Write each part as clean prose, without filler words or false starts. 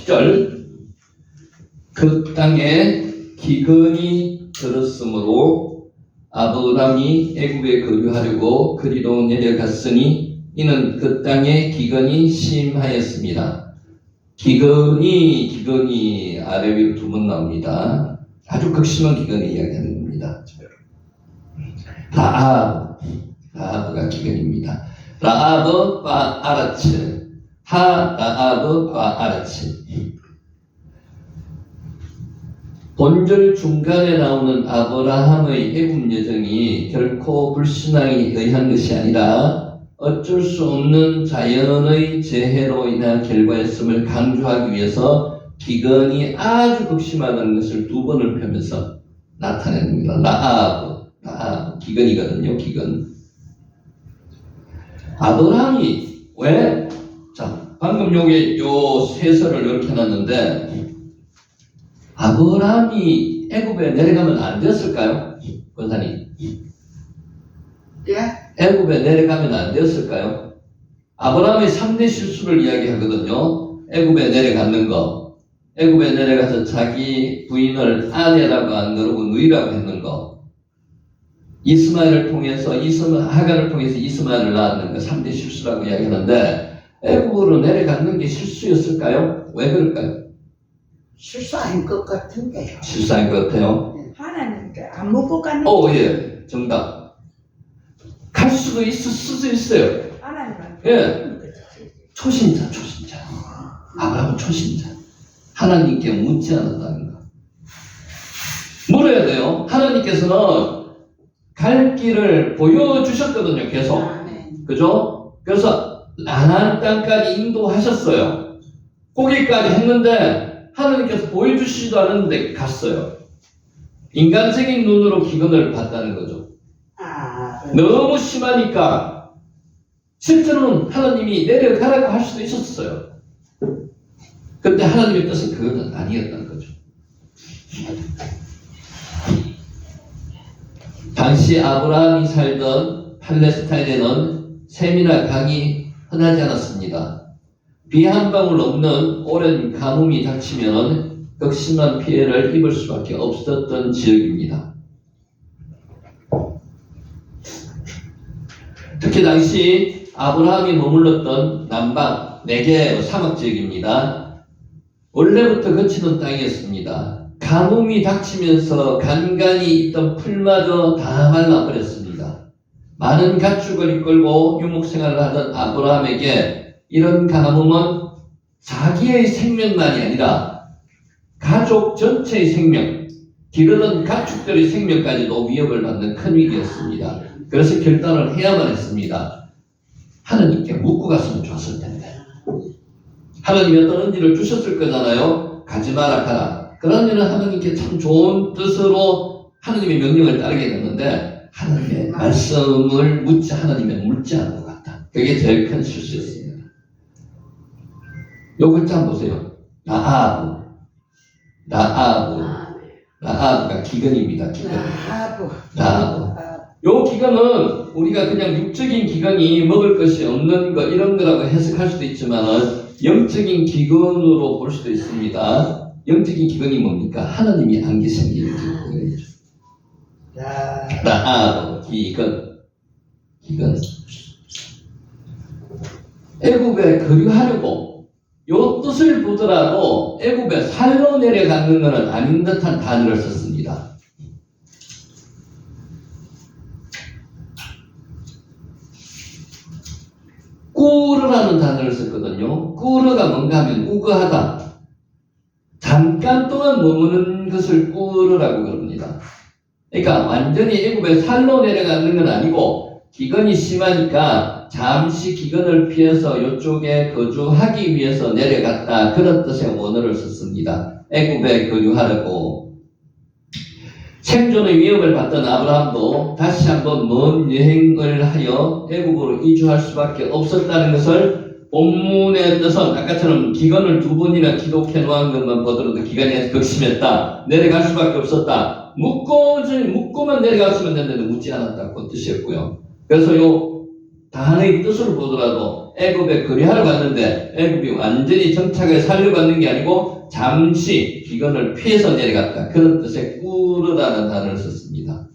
10절 그 땅에 기근이 들었으므로 아브람이 애굽에 거류하려고 그리로 내려갔으니 이는 그 땅에 기근이 심하였습니다. 기근이 아래 위로 두 번 나옵니다. 아주 극심한 기근을 이야기하는 겁니다. 라하브가 기근입니다. 라하브 바 아라츠 라하브 바 아라츠. 본절 중간에 나오는 아브라함의 애굽 여정이 결코 불신앙에 의한 것이 아니라 어쩔 수 없는 자연의 재해로 인한 결과였음을 강조하기 위해서 기근이 아주 극심하다는 것을 두 번을 펴면서 나타냅니다. 라하브 기근이거든요. 기근. 아브라함이 왜? 자, 방금 요게 요 세설을 이렇게 해놨는데 아브라함이 애굽에 내려가면 안 되었을까요? 권사님. 예? 애굽에 내려가면 안 되었을까요? 아브라함의 3대 실수를 이야기하거든요. 애굽에 내려가는 거. 애굽에 내려가서 자기 부인을 아내라고 안 그러고 누이라고 했는 거. 이스마엘을 통해서 하갈을 통해서 이스마엘을 낳았는 거 3대 실수라고 이야기하는데 애굽으로 내려가는 게 실수였을까요? 왜 그럴까요? 실수한 것 같은데요. 실수한 것 같아요. 하나님께 안 먹고 가는 예, 정답. 갈 수도 있을 수도 있어요. 하나님한테. 예. 초신자. 아브라함은 초신자. 하나님께 묻지 않았다는 거. 물어야 돼요. 하나님께서는 갈 길을 보여주셨거든요, 계속. 그죠? 그래서 가나안 땅까지 인도하셨어요. 거기까지 했는데 하나님께서 보여주시지도 않았는데 갔어요. 인간적인 눈으로 기근을 봤다는 거죠. 너무 심하니까 실제로는 하나님이 내려가라고 할 수도 있었어요. 그런데 하나님의 뜻은 그건 아니었다는 거죠. 당시 아브라함이 살던 팔레스타인에는 샘이나 강이 흔하지 않았습니다. 비 한 방울 없는 오랜 가뭄이 닥치면 극심한 피해를 입을 수밖에 없었던 지역입니다. 특히 당시 아브라함이 머물렀던 남방 네게브 사막 지역입니다. 원래부터 거치는 땅이었습니다. 가뭄이 닥치면서 간간히 있던 풀마저 다 말라버렸습니다. 많은 가축을 이끌고 유목생활을 하던 아브라함에게 이런 가뭄은 자기의 생명만이 아니라 가족 전체의 생명, 기르던 가축들의 생명까지도 위협을 받는 큰 위기였습니다. 그래서 결단을 해야만 했습니다. 하나님께 묻고 갔으면 좋았을 텐데. 하나님이 어떤 은혜를 주셨을 거잖아요. 가지 마라 가라. 그러면 하나님께 참 좋은 뜻으로 하나님의 명령을 따르게 됐는데 하나님의 말씀을 하나님의 묻지 않은 것 같다. 그게 제일 큰 실수였습니다. 요 글자 한번 보세요. 라하브가 기근입니다. 라하브. 요 기근은 우리가 그냥 육적인 기근이 먹을 것이 없는 거 이런 거라고 해석할 수도 있지만은 영적인 기근으로 볼 수도 있습니다. 영적인 기근이 뭡니까? 하나님이 안 계신 기근이죠. 라하브 기근. 애굽에 거류하려고 요 뜻을 보더라도 애굽에 살로 내려가는 것은 아닌 듯한 단어를 썼습니다. 꾸르라는 단어를 썼거든요. 꾸르가 뭔가 하면 우거하다. 잠깐 동안 머무는 것을 꾸르라고 그럽니다. 그러니까 완전히 애굽에 살로 내려가는 건 아니고 기근이 심하니까 잠시 기근을 피해서 이쪽에 거주하기 위해서 내려갔다. 그런 뜻의 원어를 썼습니다. 애굽에 거주하려고. 생존의 위협을 받던 아브라함도 다시 한번 먼 여행을 하여 애굽으로 이주할 수밖에 없었다는 것을 본문의 뜻은 아까처럼 기근을 두 번이나 기록해 놓은 것만 보더라도 기간이 극심했다. 내려갈 수밖에 없었다. 묻고만 내려갔으면 됐는데 묻지 않았다. 그 뜻이었고요. 그래서 요 단의 뜻으로 보더라도 애굽에 거리하러 갔는데 애굽이 완전히 정착을 살려받는 게 아니고 잠시 기근을 피해서 내려갔다. 그런 뜻의 꾸르라는 단어를 썼습니다.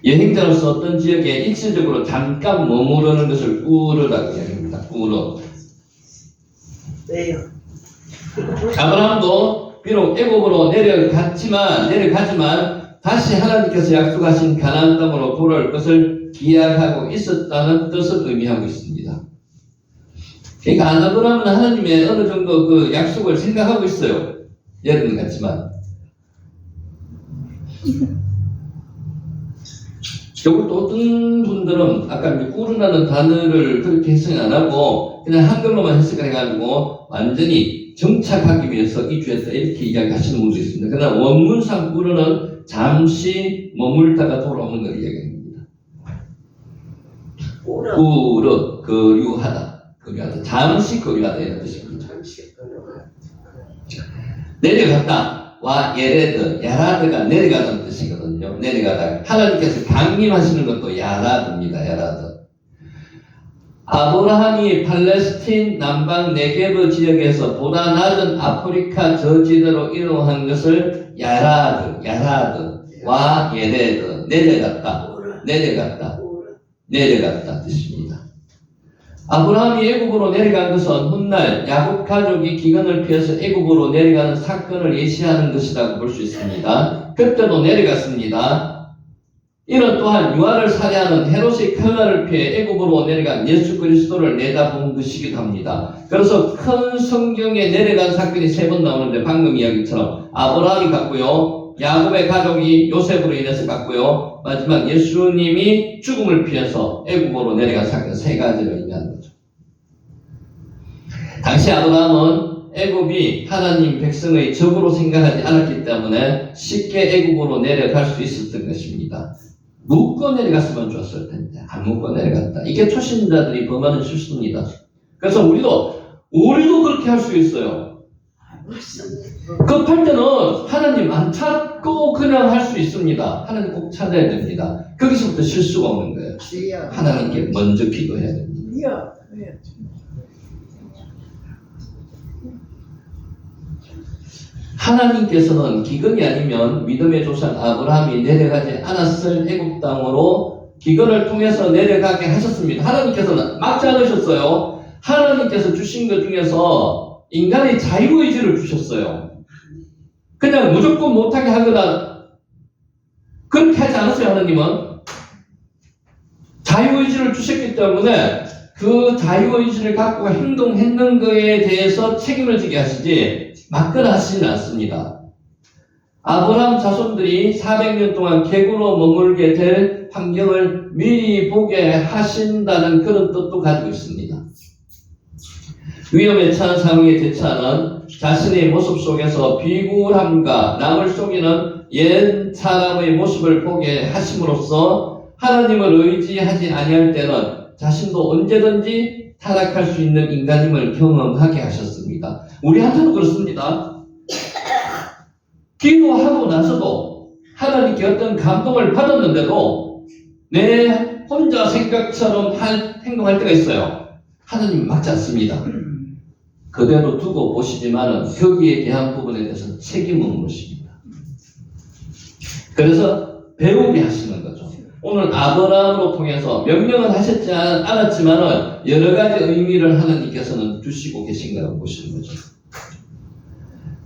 여행자로서 어떤 지역에 일시적으로 잠깐 머무르는 것을 꾸르라고 이야기합니다. 꾸르. 왜요? 아브라함도 비록 애굽으로 내려가지만 다시 하나님께서 약속하신 가나안 땅으로 돌아올 것을 기약하고 있었다는 뜻을 의미하고 있습니다. 그러니까 아브라함은 하나님의 어느 정도 그 약속을 생각하고 있어요. 예는 같지만. 이것도 어떤 분들은 아까 꾸르라는 단어를 그렇게 해석을 안 하고 그냥 한글로만 해석을 해가지고 완전히 정착하기 위해서 이주했다 이렇게 이야기하시는 분도 있습니다. 그러나 원문상 꾸르는 잠시 머물다가 돌아오는 걸 이야기합니다. 꾸르, 거류하다. 잠시 거류하다 이런 뜻입니다. 내려갔다. 와 예레드, 야라드가 내려가는 뜻이거든요. 내려가다. 하나님께서 강림하시는 것도 야라드입니다. 야라드. 아브라함이 팔레스틴 남방 네게브 지역에서 보다 낮은 아프리카 저지대로 이동한 것을 야라드, 와 예레드, 내려갔다 뜻입니다. 아브라함이 애굽으로 내려간 것은 훗날 야곱 가족이 기근을 피해서 애굽으로 내려가는 사건을 예시하는 것이라고 볼 수 있습니다. 그때도 내려갔습니다. 이는 또한 유아를 살해하는 헤롯의 칼날을 피해 애굽으로 내려간 예수 그리스도를 내다본 것이기도 합니다. 그래서 큰 성경에 내려간 사건이 3번 나오는데 방금 이야기처럼 아브라함이 갔고요, 야곱의 가족이 요셉으로 인해서 갔고요, 마지막 예수님이 죽음을 피해서 애굽으로 내려간 사건 3가지를 의미하는 거죠. 당시 아브라함은 애굽이 하나님 백성의 적으로 생각하지 않았기 때문에 쉽게 애굽으로 내려갈 수 있었던 것입니다. 묶어 내려갔으면 좋았을 텐데 안 묶어 내려갔다. 이게 초신자들이 범하는 실수입니다. 그래서 우리도 그렇게 할 수 있어요. 급할 때는 하나님 안 찾고 그냥 할 수 있습니다. 하나님 꼭 찾아야 됩니다. 거기서부터 실수가 없는 거예요. 하나님께 먼저 기도해야 됩니다. 하나님께서는 기근이 아니면 믿음의 조상 아브라함이 내려가지 않았을 애굽 땅으로 기근을 통해서 내려가게 하셨습니다. 하나님께서는 막지 않으셨어요. 하나님께서 주신 것 중에서 인간의 자유의지를 주셨어요. 그냥 무조건 못하게 하거나 그렇게 하지 않았어요. 하나님은 자유의지를 주셨기 때문에 그 자유의지를 갖고 행동했는 거에 대해서 책임을 지게 하시지 막거나 하시지는 않습니다. 아브라함 자손들이 400년 동안 객으로 머물게 될 환경을 미리 보게 하신다는 그런 뜻도 가지고 있습니다. 위험에 처한 상황에 대처하는 자신의 모습 속에서 비굴함과 남을 속이는 옛 사람의 모습을 보게 하심으로써 하나님을 의지하지 아니할 때는 자신도 언제든지 타락할 수 있는 인간임을 경험하게 하셨습니다. 우리한테도 그렇습니다. 기도하고 나서도 하나님께 어떤 감동을 받았는데도 내 혼자 생각처럼 행동할 때가 있어요. 하나님은 막지 않습니다. 그대로 두고 보시지만은 거기에 대한 부분에 대해서 책임을 물으십니다. 그래서 배우게 하시는 거죠. 오늘 아브라함으로 통해서 명령은 하셨지 않았지만은 여러 가지 의미를 하나님께서는 주시고 계신 거라고 보시는 거죠.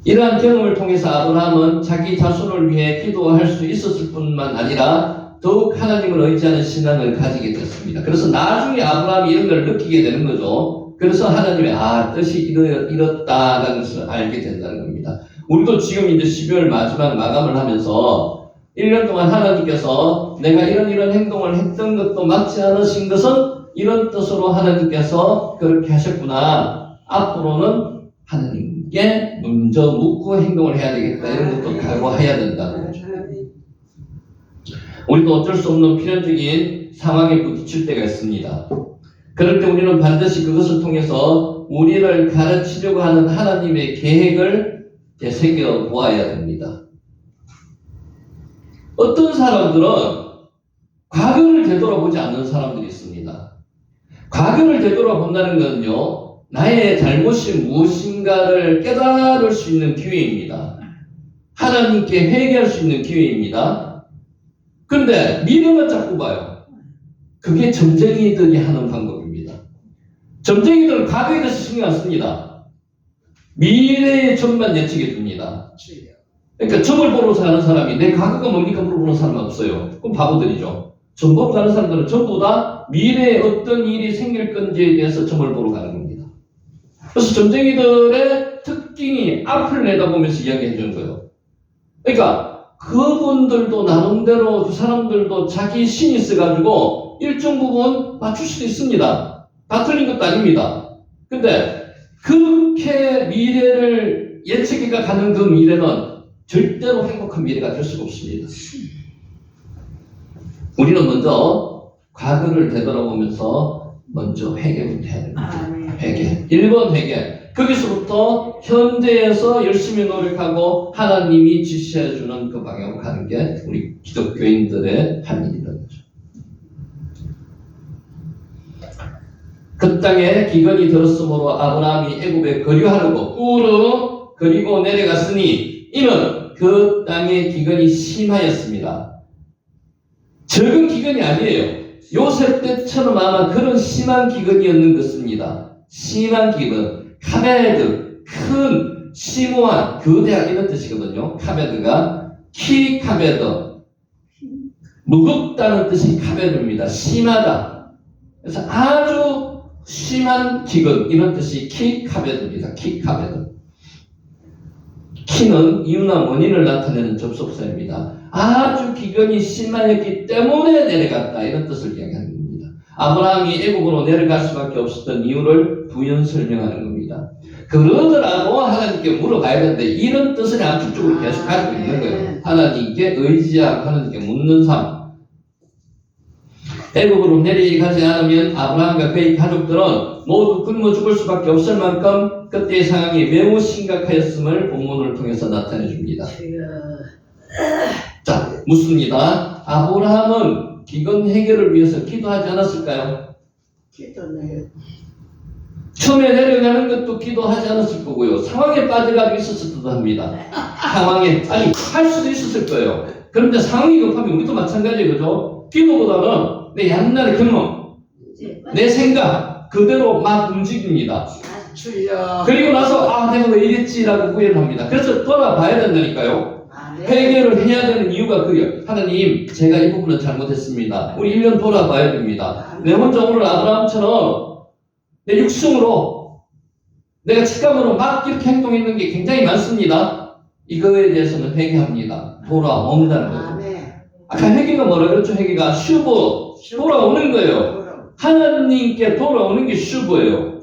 이러한 경험을 통해서 아브라함은 자기 자손을 위해 기도할 수 있었을 뿐만 아니라 더욱 하나님을 의지하는 신앙을 가지게 됐습니다. 그래서 나중에 아브라함이 이런 걸 느끼게 되는 거죠. 그래서 하나님의 뜻이 이렇다는 것을 알게 된다는 겁니다. 우리도 지금 이제 12월 마지막 마감을 하면서 1년 동안 하나님께서 내가 이런 행동을 했던 것도 맞지 않으신 것은 이런 뜻으로 하나님께서 그렇게 하셨구나. 앞으로는 하나님께 먼저 묻고 행동을 해야 되겠다. 이런 것도 각오해야 된다는 거죠. 우리도 어쩔 수 없는 필연적인 상황에 부딪힐 때가 있습니다. 그럴 때 우리는 반드시 그것을 통해서 우리를 가르치려고 하는 하나님의 계획을 되새겨 보아야 됩니다. 어떤 사람들은 과거를 되돌아보지 않는 사람들이 있습니다. 과거를 되돌아본다는 것은요, 나의 잘못이 무엇인가를 깨달을 수 있는 기회입니다. 하나님께 회개할 수 있는 기회입니다. 그런데 미래만 자꾸 봐요. 그게 점쟁이들이 하는 방법입니다. 점쟁이들은 과거에 대해서 신경 안 씁니다. 미래의 점만 예측해 줍니다. 그러니까 점을 보러 사는 사람이 내 과거가 뭡니까 물어보는 사람은 없어요. 그럼 바보들이죠. 점 보러 가는 사람들은 전부 다 미래에 어떤 일이 생길 건지에 대해서 점을 보러 가는 겁니다. 그래서 점쟁이들의 특징이 앞을 내다보면서 이야기해 주는 거예요. 그러니까 그분들도 나름대로 그 사람들도 자기 신이 있어가지고 일정 부분 맞출 수도 있습니다. 다 틀린 것도 아닙니다. 근데 그렇게 미래를 예측해가 가는 그 미래는 절대로 행복한 미래가 될 수가 없습니다. 우리는 먼저 과거를 되돌아보면서 먼저 회개부터 해야 됩니다. 회개. 1번 회개. 거기서부터 현대에서 열심히 노력하고 하나님이 지시해주는 그 방향으로 가는 게 우리 기독교인들의 할 일이라는 거죠. 그 땅에 기근이 들었으므로 아브라함이 애굽에 거류하려고 꿀을 그리고 내려갔으니 이는 그 땅에 기근이 심하였습니다. 적은 기근이 아니에요. 요셉 때처럼 아마 그런 심한 기근이었는 것입니다. 심한 기근, 카베드, 큰, 심오한, 거대한 이런 뜻이거든요. 카베드가 키 카베드, 무겁다는 뜻이 카베드입니다. 심하다. 그래서 아주 심한 기근 이런 뜻이 키 카베드입니다. 키 카베드. 키는 이유나 원인을 나타내는 접속사입니다. 아주 기근이 심하였기 때문에 내려갔다 이런 뜻을 이야기하는 겁니다. 아브라함이 애국으로 내려갈 수밖에 없었던 이유를 부연 설명하는 겁니다. 그러더라도 하나님께 물어봐야 되는데 이런 뜻을 양쪽으로 계속 가지고 있는 거예요. 하나님께 의지하고 하나님께 묻는 삶. 애국으로 내려가지 않으면 아브라함과 그의 가족들은 모두 굶어 죽을 수밖에 없을 만큼 그때의 상황이 매우 심각하였음을 본문을 통해서 나타내 줍니다. 자, 묻습니다. 아브라함은 기근 해결을 위해서 기도하지 않았을까요? 기도는 처음에 내려가는 것도 기도하지 않았을 거고요. 상황에 빠져가지고 있었을 듯 합니다. 상황에, 아니, 할 수도 있었을 거예요. 그런데 상황이 급하면 우리도 마찬가지예요. 그죠? 기도보다는 내 옛날의 경험, 내 생각, 그대로 막 움직입니다. 그리고 나서, 내가 왜 이랬지라고 후회를 합니다. 그래서 돌아봐야 된다니까요. 회개를 해야 되는 이유가 그게요. 하나님, 제가 이 부분은 잘못했습니다. 우리 1년 돌아봐야 됩니다. 내 혼자 오늘 아브라함처럼 내 육성으로 내가 직감으로 막 이렇게 행동했는 게 굉장히 많습니다. 이거에 대해서는 회개합니다. 돌아온다는 거죠. 아까 회개가 뭐라 그랬죠? 회개가 슈브, 돌아오는 거예요. 하나님께 돌아오는 게 슈브예요.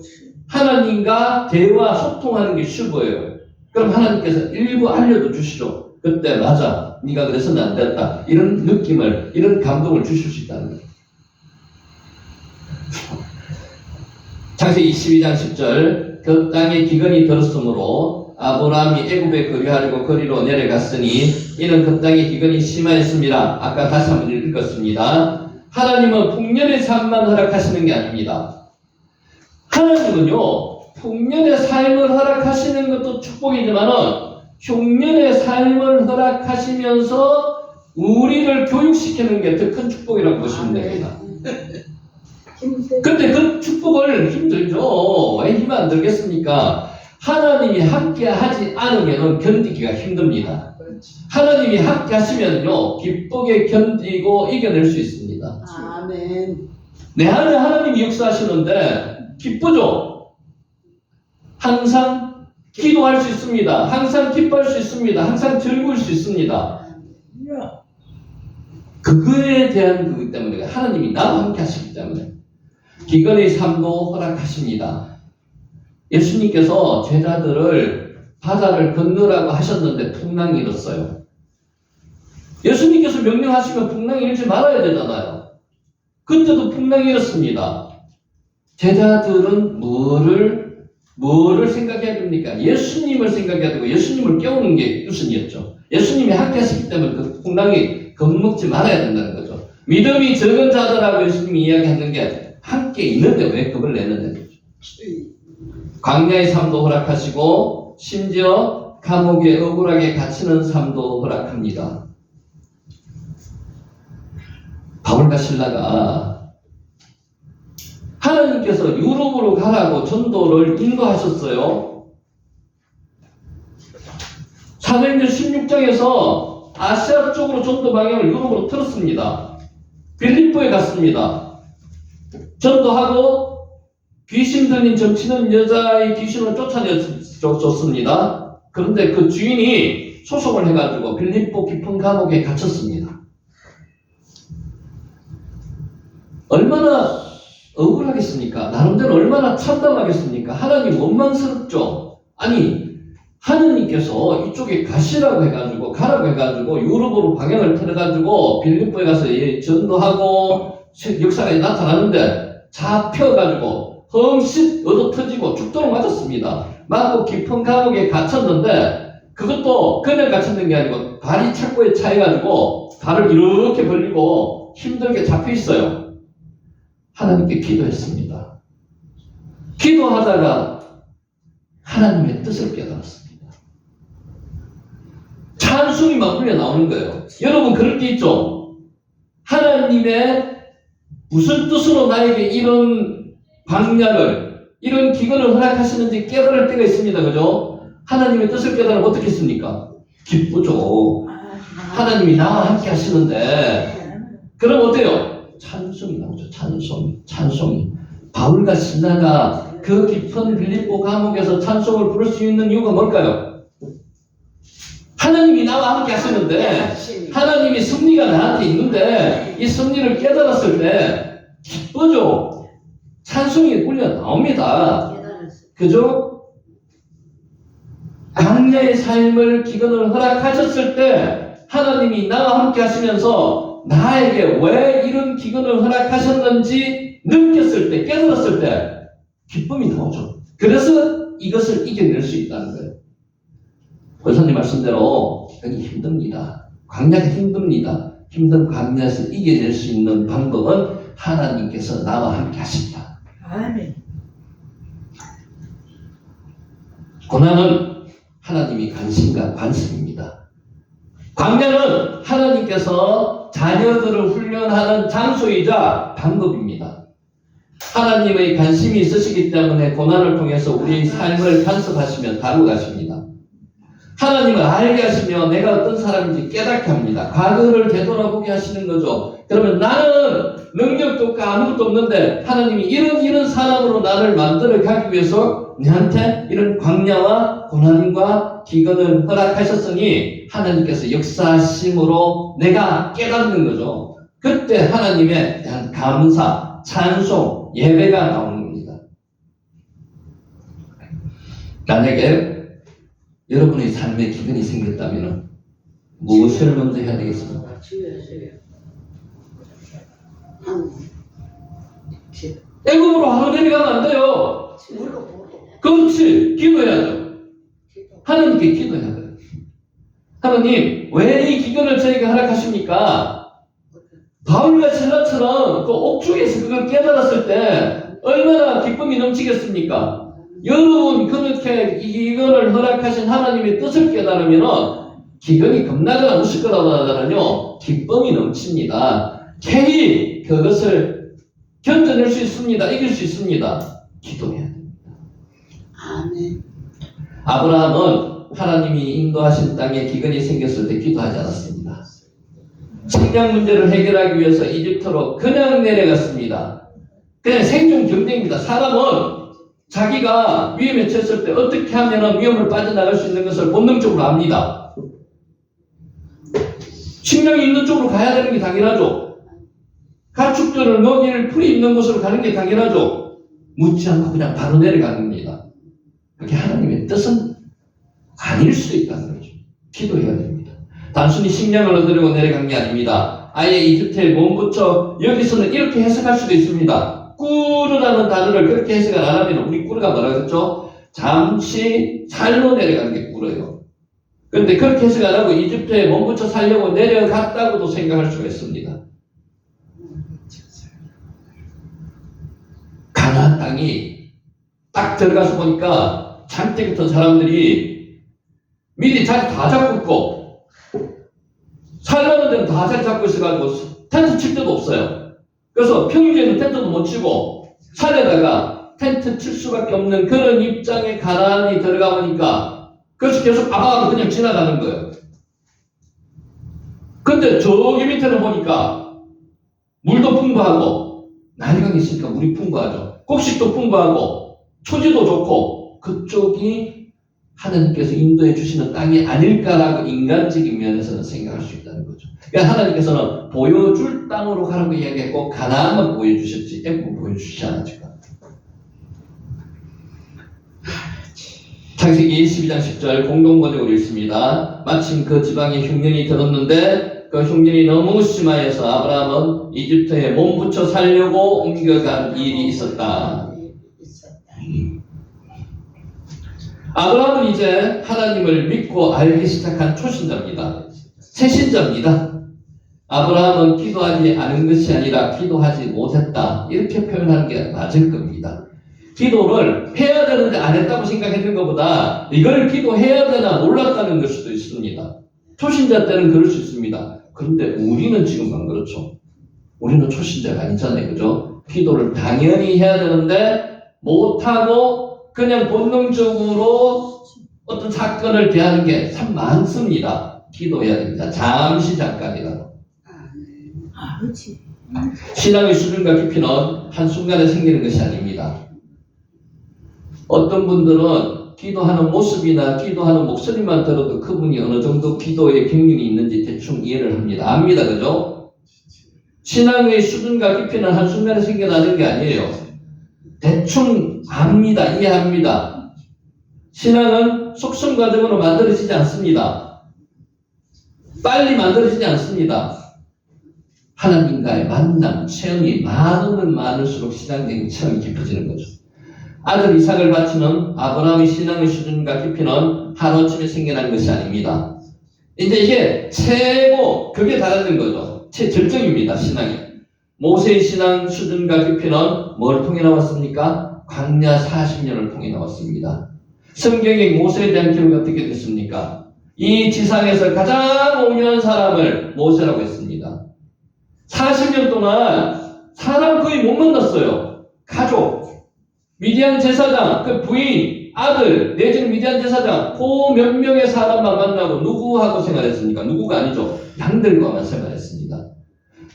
하나님과 대화, 소통하는 게 슈브예요. 그럼 하나님께서 일부 알려도 주시죠. 그때 맞아, 네가 그래서는 안 됐다. 이런 느낌을, 이런 감동을 주실 수 있다는 거예요. 창세기 22장 10절 그 땅에 기근이 들었으므로 아브라함이 애굽에 거류하려고 거리로 내려갔으니 이는 그 땅에 기근이 심하였습니다. 아까 다시 한번 읽었습니다. 하나님은 풍년의 삶만 허락하시는 게 아닙니다. 하나님은요, 풍년의 삶을 허락하시는 것도 축복이지만은 흉년의 삶을 허락하시면서 우리를 교육시키는 게 더 큰 축복이라고 보시면 됩니다. 근데 그 축복을 힘들죠. 왜 힘 안 들겠습니까? 하나님이 함께 하지 않으면 견디기가 힘듭니다. 하나님이 함께 하시면요, 기쁘게 견디고 이겨낼 수 있습니다. 아멘. 내 안에 하나님이 역사하시는데 기쁘죠? 항상 기도할 수 있습니다. 항상 기뻐할 수 있습니다. 항상 즐거울 수 있습니다. 그거에 대한 그것 때문에 하나님이 나와 함께 하시기 때문에 기근의 삶도 허락하십니다. 예수님께서 제자들을 바다를 건너라고 하셨는데 풍랑이 일었어요. 예수님께서 명령하시면 풍랑이 일지 말아야 되잖아요. 그때도 풍랑이 일었습니다. 제자들은 뭐를 생각해야 됩니까? 예수님을 생각해야 되고 예수님을 깨우는 게 우선이었죠. 예수님이 함께 하시기 때문에 그 풍랑이 겁먹지 말아야 된다는 거죠. 믿음이 적은 자들하고 예수님이 이야기하는 게 함께 있는데 왜 겁을 내느냐. 광야의 삶도 허락하시고 심지어 감옥에 억울하게 갇히는 삶도 허락합니다. 바울과 신라가 하나님께서 유럽으로 가라고 전도를 인도하셨어요. 사도행전 16장에서 아시아 쪽으로 전도 방향을 유럽으로 틀었습니다. 빌립보에 갔습니다. 전도하고 귀신 들린 점치는 여자의 귀신을 쫓아내줬습니다. 그런데 그 주인이 소송을 해가지고 빌립보 깊은 감옥에 갇혔습니다. 얼마나 억울하겠습니까? 나름대로 얼마나 참담하겠습니까? 하나님 원망스럽죠? 아니, 하느님께서 이쪽에 가시라고 해가지고, 가라고 해가지고, 유럽으로 방향을 틀어가지고, 빌립보에 가서 전도하고, 역사가 나타나는데, 잡혀가지고, 험씩 얻어터지고, 죽도록 맞았습니다. 맞고 깊은 감옥에 갇혔는데, 그것도 그냥 갇혔는 게 아니고, 발이 착고에 차여가지고, 발을 이렇게 벌리고, 힘들게 잡혀 있어요. 하나님께 기도했습니다. 기도하다가, 하나님의 뜻을 깨달았습니다. 찬송이 막 흘려 나오는 거예요. 여러분 그럴 때 있죠? 하나님의 무슨 뜻으로 나에게 이런 광야를, 이런 기근을 허락하시는지 깨달을 때가 있습니다. 그죠? 하나님의 뜻을 깨달으면 어떻게 했습니까? 기쁘죠. 하나님이 나와 함께 하시는데, 그럼 어때요? 찬송이 나오죠. 찬송이. 바울과 신라가 그 깊은 빌립보 감옥에서 찬송을 부를 수 있는 이유가 뭘까요? 하나님이 나와 함께 하시는데, 하나님이 승리가 나한테 있는데, 이 승리를 깨달았을 때 기쁘죠. 찬송이 울려 나옵니다. 그죠? 광야의 삶을 기근을 허락하셨을 때 하나님이 나와 함께 하시면서 나에게 왜 이런 기근을 허락하셨는지 느꼈을 때, 깨달았을 때 기쁨이 나오죠. 그래서 이것을 이겨낼 수 있다는 거예요. 권사님 말씀대로 여기 힘듭니다. 광야가 힘듭니다. 힘든 광야에서 이겨낼 수 있는 방법은 하나님께서 나와 함께 하신다. 아멘. 고난은 하나님이 관심과 관심입니다. 광야는 하나님께서 자녀들을 훈련하는 장소이자 방법입니다. 하나님의 관심이 있으시기 때문에 고난을 통해서 우리의 삶을 간섭하시며 다루가십니다. 하나님을 알게 하시며 내가 어떤 사람인지 깨닫게 합니다. 과거를 되돌아보게 하시는 거죠. 그러면 나는 능력도 없고 아무것도 없는데 하나님이 이런 사람으로 나를 만들어 가기 위해서 내한테 이런 광야와 고난과 기근을 허락하셨으니 하나님께서 역사하심으로 내가 깨닫는 거죠. 그때 하나님에 대한 감사, 찬송, 예배가 나오는 겁니다. 만약에 여러분의 삶에 기근이 생겼다면 무엇을 먼저 해야 되겠습니까? 애굽으로 하루 내려가면 안 돼요. 그렇지. 기도해야죠. 하나님께 기도해야 돼요. 하나님, 왜 이 기근을 저에게 허락하십니까? 바울과 신라처럼 그 옥중에서 그걸 깨달았을 때 얼마나 기쁨이 넘치겠습니까? 여러분 그렇게 기근을 허락하신 하나님의 뜻을 깨달으면 기근이 겁나거나 무섭거나 하더라도 기쁨이 넘칩니다. 개인 그것을 견뎌낼 수 있습니다. 이길 수 있습니다. 기도해야 됩니다. 아멘. 아브라함은 하나님이 인도하신 땅에 기근이 생겼을 때 기도하지 않았습니다. 식량 문제를 해결하기 위해서 이집트로 그냥 내려갔습니다. 그냥 생존 경쟁입니다. 사람은 자기가 위험에 처했을 때 어떻게 하면 위험을 빠져나갈 수 있는 것을 본능적으로 압니다. 식량이 있는 쪽으로 가야 되는 게 당연하죠. 가축들을 먹일 풀이 있는 곳으로 가는 게 당연하죠. 묻지 않고 그냥 바로 내려가는 겁니다. 그게 하나님의 뜻은 아닐 수도 있다는 거죠. 기도해야 됩니다. 단순히 식량을 얻으려고 내려간 게 아닙니다. 아예 이집트에 몸부쳐 여기서는 이렇게 해석할 수도 있습니다. 꾸르라는 단어를 그렇게 해석을 안 하면 우리 꾸르가 뭐라 그랬죠? 잠시 살로 내려가는 게 꾸르예요. 그런데 그렇게 해석 안 하고 이집트에 몸부쳐 살려고 내려갔다고도 생각할 수가 있습니다. 땅이 딱 들어가서 보니까 잔뜩 같은 사람들이 미리 자리 다 잡고 있고 살려는 데는 다 자리 잡고 있어가지고 텐트 칠 데도 없어요. 그래서 평지에는 텐트도 못 치고 산에다가 텐트 칠 수밖에 없는 그런 입장에 가난이 들어가 보니까 그래서 계속 아바로 그냥 지나가는 거예요. 근데 저기 밑에는 보니까 물도 풍부하고 난강이 있으니까 물이 풍부하죠. 곡식도 풍부하고 초지도 좋고 그쪽이 하나님께서 인도해 주시는 땅이 아닐까라고 인간적인 면에서는 생각할 수 있다는 거죠. 그러니까 하나님께서는 보여줄 땅으로 가라고 이야기했고 가나안만 보여주셨지 애굽은 보여주시지 않았을 것 같아요. 창세기 12장 10절 공동번역으로 읽습니다. 마침 그 지방에 흉년이 들었는데 그 흉년이 너무 심하여서 아브라함은 이집트에 몸부쳐 살려고 옮겨간 일이 있었다. 아브라함은 이제 하나님을 믿고 알기 시작한 초신자입니다. 새신자입니다. 아브라함은 기도하지 않은 것이 아니라 기도하지 못했다. 이렇게 표현하는 게 맞을 겁니다. 기도를 해야 되는데 안 했다고 생각했는 것보다 이걸 기도해야 되나 몰랐다는 걸 수도 있습니다. 초신자 때는 그럴 수 있습니다. 그런데 우리는 지금 안 그렇죠. 우리는 초신자가 아니잖아요. 그죠? 기도를 당연히 해야 되는데 못하고 그냥 본능적으로 어떤 사건을 대하는 게 참 많습니다. 기도해야 됩니다. 잠시 잠깐이라도. 그렇지. 신앙의 수준과 깊이는 한순간에 생기는 것이 아닙니다. 어떤 분들은 기도하는 모습이나 기도하는 목소리만 들어도 그분이 어느 정도 기도의 경륜이 있는지 대충 이해를 합니다. 압니다. 그죠? 신앙의 수준과 깊이는 한순간에 생겨나는 게 아니에요. 대충 압니다. 이해합니다. 신앙은 속성 과정으로 만들어지지 않습니다. 빨리 만들어지지 않습니다. 하나님과의 만남, 체험이 많으면 많을수록 신앙적인 체험이 깊어지는 거죠. 아들 이삭을 바치는 아브라함의 신앙의 수준과 깊이는 하루아침에 생겨난 것이 아닙니다. 이제 이게 최고 극에 달하는 거죠. 최절정입니다. 신앙이. 모세의 신앙 수준과 깊이는 뭘 통해 나왔습니까? 광야 40년을 통해 나왔습니다. 성경의 모세에 대한 기록이 어떻게 됐습니까? 이 지상에서 가장 온유한 사람을 모세라고 했습니다. 40년 동안 사람 거의 못 만났어요. 가족, 미디안 제사장, 그 부인, 아들, 내지는 미디안 제사장, 그 몇 명의 사람만 만나고 누구하고 생활했습니까? 누구가 아니죠. 양들과만 생활했습니다.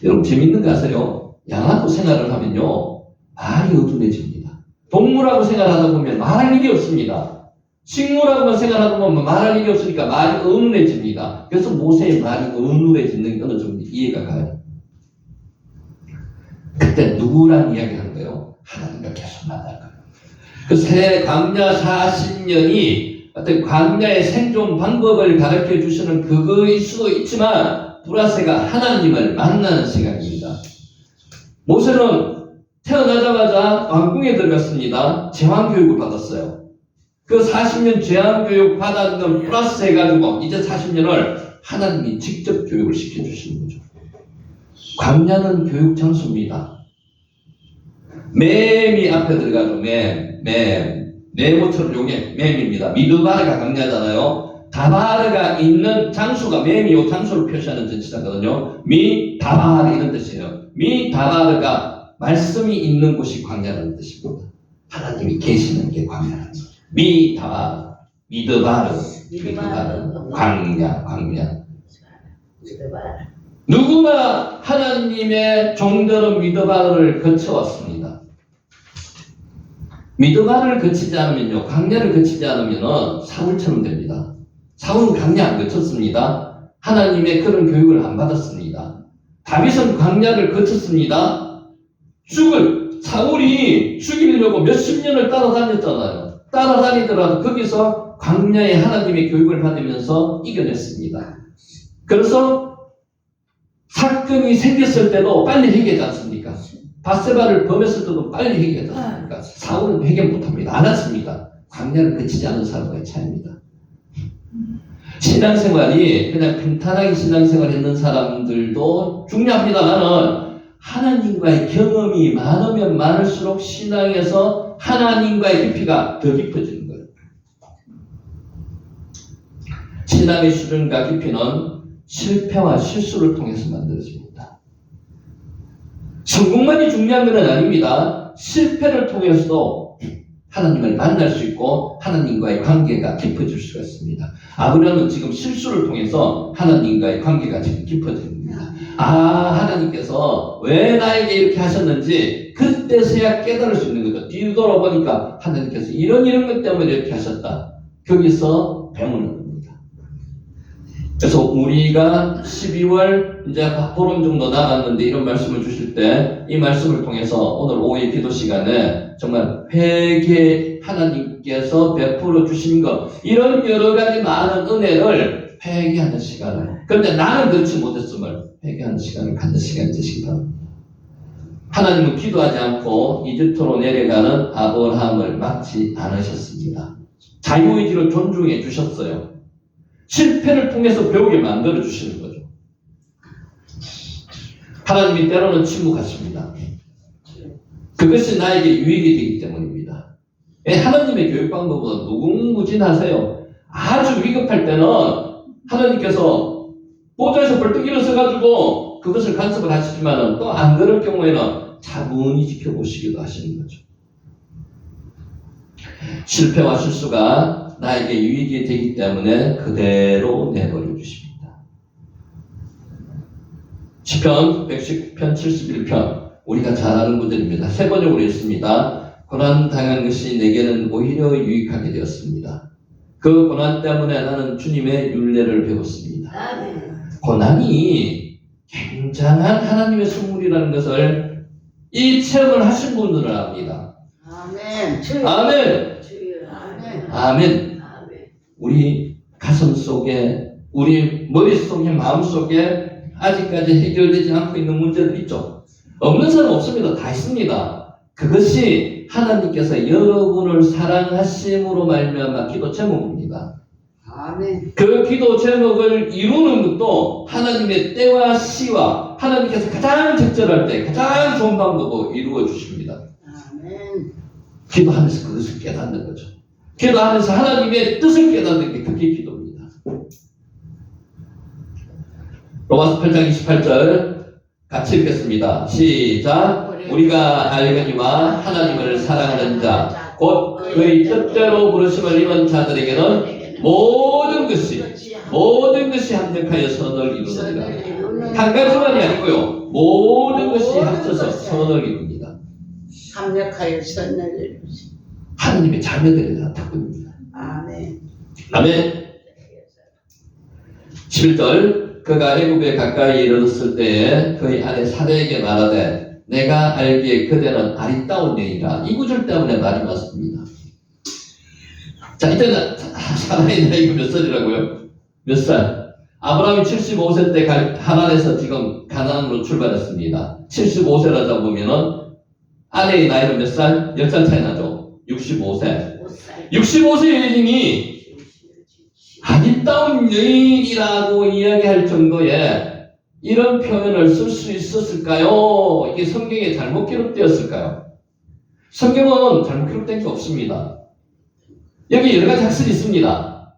여러분 재밌는 거 아세요? 양하고 생활을 하면요 말이 어두워집니다. 동물하고 생활하다 보면 말할 일이 없습니다. 식물하고만 생활하다 보면 말할 일이 없으니까 말이 어눌해집니다. 그래서 모세의 말이 어눌해지는 게 어느 정도 이해가 가요. 그때 누구랑 이야기하는 거예요? 하나님과 계속 만날 거예요. 그 새 광야 40년이 어떤 광야의 생존 방법을 가르쳐 주시는 그거일 수도 있지만 플러스가 하나님을 만나는 시간입니다. 모세는 태어나자마자 왕궁에 들어갔습니다. 제왕교육을 받았어요. 그 40년 제왕교육 받았는 플러스 해가지고 이제 40년을 하나님이 직접 교육을 시켜주시는 거죠. 광야는 교육 장소입니다. 맴이 앞에 들어가죠. 네모처럼 요게 맴입니다. 미드바르가 광야잖아요. 다바르가 있는 장소가 맴이 요 장소를 표시하는 전치사거든요. 미다바르 이런 뜻이에요. 미다바르가 말씀이 있는 곳이 광야라는 뜻입니다. 하나님이 계시는 게 광야라는 거죠. 미다바르, 미드바르, 광야. 누구나 하나님의 종들은 미드바르를 거쳐왔습니다. 미드바르를 거치지 않으면요, 광야를 거치지 않으면 사울처럼 됩니다. 사울은 광야 안 거쳤습니다. 하나님의 그런 교육을 안 받았습니다. 다윗은 광야를 거쳤습니다. 사울이 죽이려고 몇십 년을 따라다녔잖아요. 따라다니더라도 거기서 광야의 하나님의 교육을 받으면서 이겨냈습니다. 그래서 사건이 생겼을 때도 빨리 회개하지 않습니까? 밧세바를 범했을 때도 빨리 회개하지 않습니까? 사울은 회개 못합니다. 안 했습니다. 광야를 거치지 않은 사람과의 차이입니다. 신앙생활이 그냥 평탄하게 신앙생활 했는 사람들도 중요합니다만은 하나님과의 경험이 많으면 많을수록 신앙에서 하나님과의 깊이가 더 깊어지는 거예요. 신앙의 수준과 깊이는 실패와 실수를 통해서 만들어집니다. 성공만이 중요한 것은 아닙니다. 실패를 통해서도 하나님을 만날 수 있고 하나님과의 관계가 깊어질 수가 있습니다. 아브라함은 지금 실수를 통해서 하나님과의 관계가 지금 깊어집니다. 하나님께서 왜 나에게 이렇게 하셨는지 그때서야 깨달을 수 있는 거죠. 뒤돌아보니까 하나님께서 이런 것 때문에 이렇게 하셨다. 거기서 배우는 겁니다. 그래서 우리가 12월 이제 보름 정도 남았는데 이런 말씀을 주실 때 이 말씀을 통해서 오늘 오후의 기도 시간에 정말 회개 하나님께서 베풀어 주신 것 이런 여러 가지 많은 은혜를 회개하는 시간을 그런데 나는 그렇지 못했음을 회개하는 시간을 갖는 시간이 되시기 바랍니다. 하나님은 기도하지 않고 이집트로 내려가는 아브라함을 막지 않으셨습니다. 자유의지를 존중해 주셨어요. 실패를 통해서 배우게 만들어 주시는 거죠. 하나님이 때로는 침묵하십니다. 그것이 나에게 유익이 되기 때문입니다. 하나님의 교육 방법은 무궁무진하세요. 아주 위급할 때는 하나님께서 보좌에서 벌떡 일어서가지고 그것을 간섭을 하시지만 또 안 그럴 경우에는 차분히 지켜보시기도 하시는 거죠. 실패와 실수가 나에게 유익이 되기 때문에 그대로 내버려 주십니다. 시편 110편 71편 우리가 잘 아는 구절입니다. 세 번역으로 읽습니다. 고난 당한 것이 내게는 오히려 유익하게 되었습니다. 그 고난 때문에 나는 주님의 율례를 배웠습니다. 고난이 굉장한 하나님의 선물이라는 것을 이 체험을 하신 분들은 압니다. 아멘. 아멘. 아멘. 아멘. 우리 가슴 속에, 우리 머릿속에, 마음속에 아직까지 해결되지 않고 있는 문제들 있죠. 없는 사람 없습니다. 다 있습니다. 그것이 하나님께서 여러분을 사랑하심으로 말미암아 기도 제목입니다. 아멘. 그 기도 제목을 이루는 것도 하나님의 때와 시와 하나님께서 가장 적절할 때 가장 좋은 방법으로 이루어 주십니다. 아멘. 기도하면서 그것을 깨닫는 거죠. 기도하면서 하나님의 뜻을 깨닫는 게 그게 기도입니다. 로마서 8장 28절 같이 읽겠습니다. 시작. 우리가 알거니와 하나님을 사랑하는 자 곧 그의 뜻대로 부르심을 입은 자들에게는 모든 것이 합력하여 선을 이루느니라. 한 가지만이 아니고요. 모든 것이 합쳐서 선을 이룹니다. 합력하여 선을 이루시. 하나님의 자녀들에 대한 특권입니다. 아멘. 아멘. 11절 그가 애굽에 가까이 이르렀을 때에 그의 아내 사례에게 말하되 내가 알기에 그대는 아리따운 여인이라. 이 구절 때문에 말이 맞습니다. 자, 이때는 사라의 나이가 몇 살이라고요? 몇 살? 아브라함이 75세 때 하란에서 지금 가나안으로 출발했습니다. 75세라 잡으면은 아내의 나이는 몇 살? 10살 차이 나죠? 65세. 65세 여인이 아리따운 여인이라고 이야기할 정도의 이런 표현을 쓸 수 있었을까요? 이게 성경에 잘못 기록되었을까요? 성경은 잘못 기록된 게 없습니다. 여기 여러 가지 학설이 있습니다.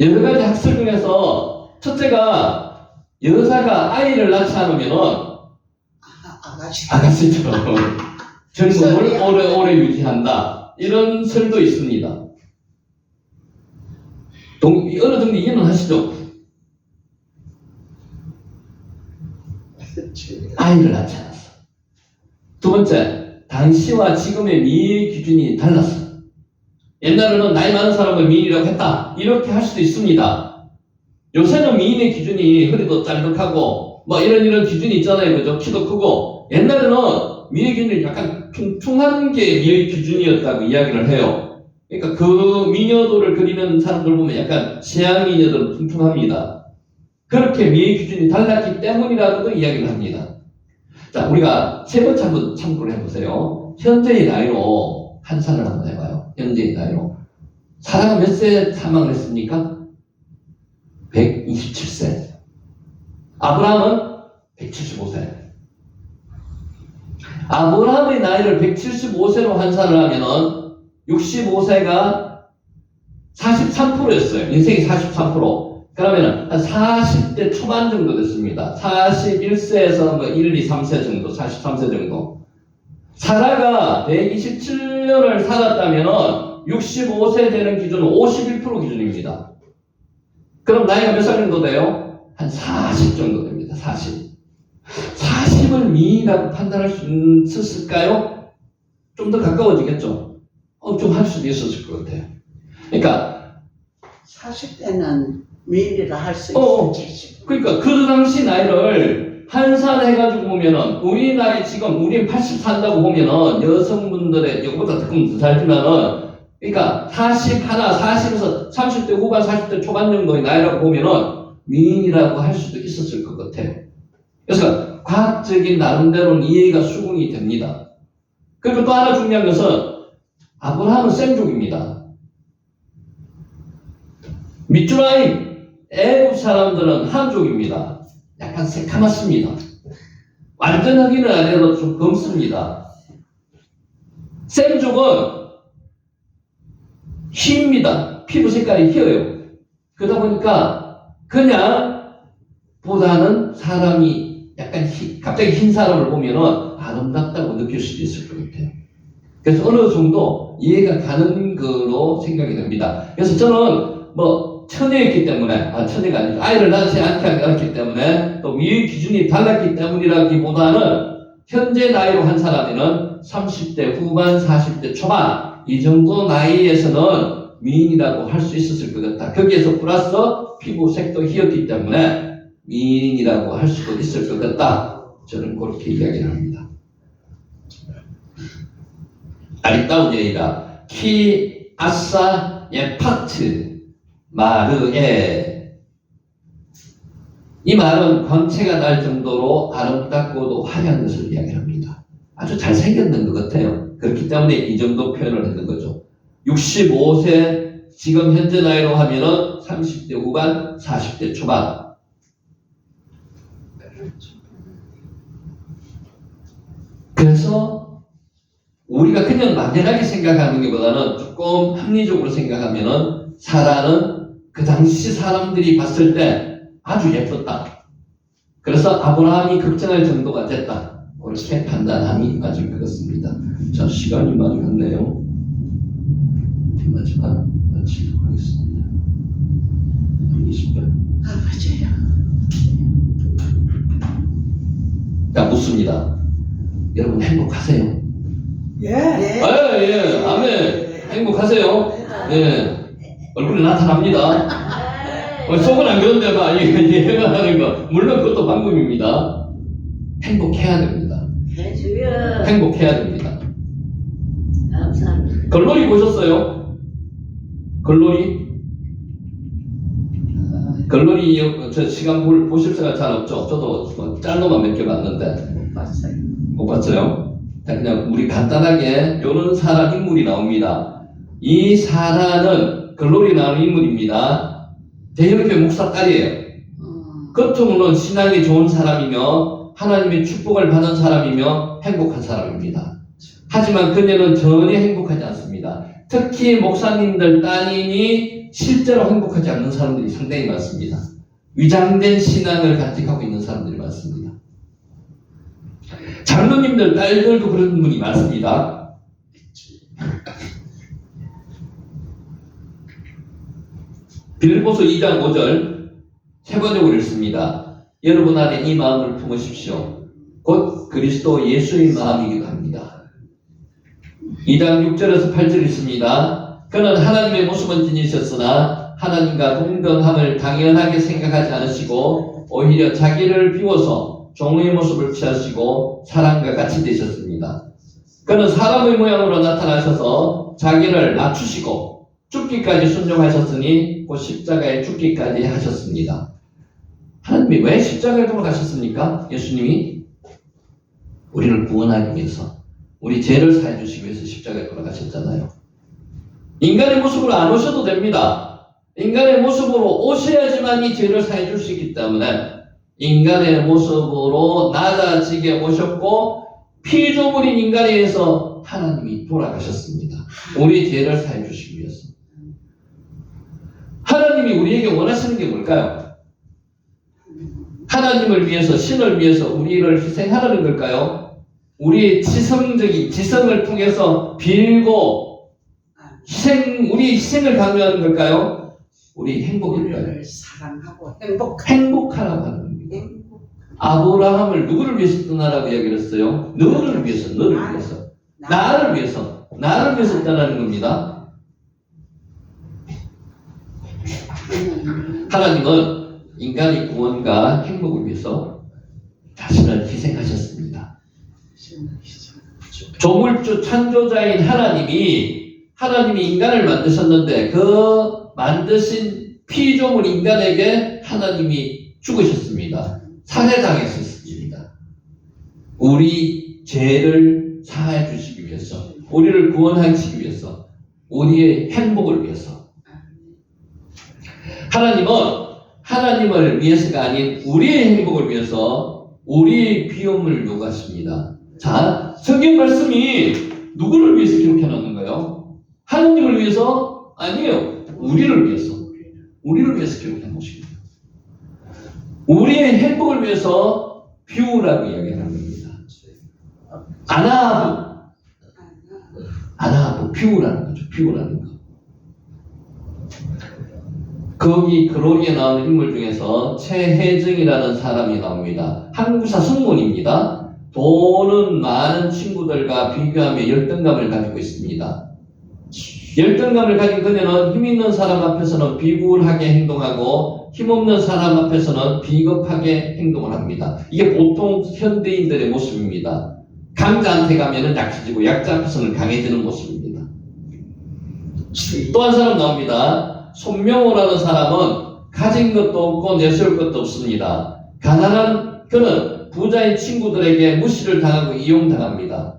여러 가지 학설 중에서 첫째가 여자가 아이를 낳지 않으면은 아가씨처럼 젊음을 오래 유지한다. 이런 설도 있습니다. 어느 정도 이해는 하시죠? 아이를 낳지 않았어. 두 번째, 당시와 지금의 미의 기준이 달랐어. 옛날에는 나이 많은 사람을 미인이라고 했다. 이렇게 할 수도 있습니다. 요새는 미인의 기준이 허리도 짤막하고 뭐 이런 기준이 있잖아요. 그죠? 키도 크고. 옛날에는 미의 기준이 약간 퉁퉁한 게 미의 기준이었다고 이야기를 해요. 그러니까 그 미녀도를 그리는 사람들 보면 약간 서양 미녀들은 퉁퉁합니다. 그렇게 미의 기준이 달랐기 때문이라고도 이야기를 합니다. 자, 우리가 세 번째 한번 참고를 해보세요. 현재의 나이로 환산을 한번 해봐요. 현재의 나이로. 사라가 몇 세 사망을 했습니까? 127세. 아브라함은 175세. 아브라함의 나이를 175세로 환산을 하면은 65세가 43%였어요. 인생이 43%. 그러면은 한 40대 초반 정도 됐습니다. 41세에서 뭐 1, 2, 3세 정도, 43세 정도. 사라가 127년을 살았다면은 65세 되는 기준은 51% 기준입니다. 그럼 나이가 몇 살 정도 돼요? 한 40 정도 됩니다. 40. 40을 미인이라고 판단할 수 있었을까요? 좀 더 가까워지겠죠? 좀 할 수도 있었을 것 같아요. 그러니까 40대는 미인이라 할 수 있지. 그러니까 그 당시 나이를 환산해가지고 보면은 우리 나이 지금 우리 80 산다고 보면은 여성분들의 이거보다 조금 더 살지만은 그러니까 41, 40에서 30대 후반, 40대 초반 정도의 나이라고 보면은 미인이라고 할 수도 있었을 것 같아요. 그래서 과학적인 나름대로는 이해가 수긍이 됩니다. 그리고 또 하나 중요한 것은 아브라함은 생족입니다. 미투라임, 애국 사람들은 함족입니다. 약간 새카맣습니다. 완전하기는 아니라도 좀 검습니다. 셈족은 희입니다. 피부 색깔이 희어요. 그러다 보니까 그냥 보다는 사람이 약간 갑자기 흰 사람을 보면은 아름답다고 느낄 수도 있을 것 같아요. 그래서 어느 정도 이해가 가는 거로 생각이 됩니다. 그래서 저는 처녀였기 때문에, 처녀가 아니죠. 아이를 낳지 않았기 때문에, 또 위의 기준이 달랐기 때문이라기보다는, 현재 나이로 한 사람에는 30대 후반, 40대 초반, 이 정도 나이에서는 미인이라고 할 수 있었을 것 같다. 거기에서 플러스 피부색도 희었기 때문에 미인이라고 할 수도 있을 것 같다. 저는 그렇게 이야기를 합니다. 아리따우제이라, 키, 아싸, 예파트, 마르에. 이 말은 광채가 날 정도로 아름답고도 화려한 것을 이야기합니다. 아주 잘생겼는 것 같아요. 그렇기 때문에 이 정도 표현을 했는 거죠. 65세, 지금 현재 나이로 하면은 30대 후반, 40대 초반. 그래서 우리가 그냥 막연하게 생각하는 것보다는 조금 합리적으로 생각하면은 사라는 그 당시 사람들이 봤을 때 아주 예뻤다. 그래서 아브라함이 걱정할 정도가 됐다. 그렇게 판단함이 맞을 것 같습니다. 자, 시간이 많이 갔네요. 마지막 마치도록 하겠습니다. 20분. 맞아요. 자, 묻습니다. 여러분 행복하세요? 예. 예, 아멘. 행복하세요? 예. 얼굴이 나타납니다. 속은 안 그런데 막 이해가 하는 거. 물론 그것도 방법입니다. 행복해야 됩니다. 해주여. 행복해야 됩니다. 감사합니다. 글로리 보셨어요? 글로리? 글로리 저 시간 보실 시간 잘 없죠? 저도 짤로만 몇 개 봤는데 못 봤어요. 못 봤어요? 그냥 우리 간단하게 이런 사람 인물이 나옵니다. 이 사라는 글로리 나오는 인물입니다. 대형교회 목사 딸이에요. 겉으로는 신앙이 좋은 사람이며 하나님의 축복을 받은 사람이며 행복한 사람입니다. 하지만 그녀는 전혀 행복하지 않습니다. 특히 목사님들 따님이 실제로 행복하지 않는 사람들이 상당히 많습니다. 위장된 신앙을 간직하고 있는 사람들이 많습니다. 장로님들 딸들도 그런 분이 많습니다. 빌립보서 2장 5절 세 번역으로 읽습니다. 여러분 안에 이 마음을 품으십시오. 곧 그리스도 예수의 마음이기도 합니다. 2장 6절에서 8절 있습니다. 그는 하나님의 모습은 지니셨으나 하나님과 동등함을 당연하게 생각하지 않으시고 오히려 자기를 비워서 종의 모습을 취하시고 사람과 같이 되셨습니다. 그는 사람의 모양으로 나타나셔서 자기를 낮추시고 죽기까지 순종하셨으니 곧 십자가에 죽기까지 하셨습니다. 하나님이 왜 십자가에 돌아가셨습니까? 예수님이 우리를 구원하기 위해서, 우리 죄를 사해 주시기 위해서 십자가에 돌아가셨잖아요. 인간의 모습으로 안 오셔도 됩니다. 인간의 모습으로 오셔야지만 이 죄를 사해 줄 수 있기 때문에 인간의 모습으로 낮아지게 오셨고 피조물인 인간에 의해서 하나님이 돌아가셨습니다. 우리의 죄를 사해 주시기 위해서. 하나님이 우리에게 원하시는 게 뭘까요? 하나님을 위해서, 신을 위해서 우리를 희생하라는 걸까요? 우리의 지성적인 지성을 통해서 빌고 우리의 희생을 강요하는 걸까요? 우리 행복일까요? 우리를 사랑하고 행복하라고 하는 겁니다. 아브라함을 누구를 위해서 떠나라고 이야기를 했어요? 너를 위해서, 너를 위해서, 나를 위해서 떠나는 겁니다. 하나님은 인간의 구원과 행복을 위해서 자신을 희생하셨습니다. 조물주 창조자인 하나님이 인간을 만드셨는데 그 만드신 피조물 인간에게 하나님이 죽으셨습니다. 살해당했었습니다. 우리 죄를 사하여 주시기 위해서, 우리를 구원하시기 위해서, 우리의 행복을 위해서. 하나님을 위해서가 아닌 우리의 행복을 위해서 우리의 비움을 요구하십니다. 자, 성경 말씀이 누구를 위해서 기록해 놓는가요? 하나님을 위해서? 아니에요. 우리를 위해서 기록해 놓으십니다. 우리의 행복을 위해서 비우라고 이야기하는 겁니다. 아나하부 비우라는 거죠. 비우라는 거. 거기 그로기에 나오는 인물 중에서 최혜정이라는 사람이 나옵니다. 한국사 승무원입니다. 돈은 많은 친구들과 비교하며 열등감을 가지고 있습니다. 열등감을 가진 그녀는 힘 있는 사람 앞에서는 비굴하게 행동하고 힘없는 사람 앞에서는 비겁하게 행동을 합니다. 이게 보통 현대인들의 모습입니다. 강자한테 가면은 약해지고 약자 앞에서는 강해지는 모습입니다. 또 한 사람 나옵니다. 손명호라는 사람은 가진 것도 없고 내세울 것도 없습니다. 가난한 그는 부자의 친구들에게 무시를 당하고 이용당합니다.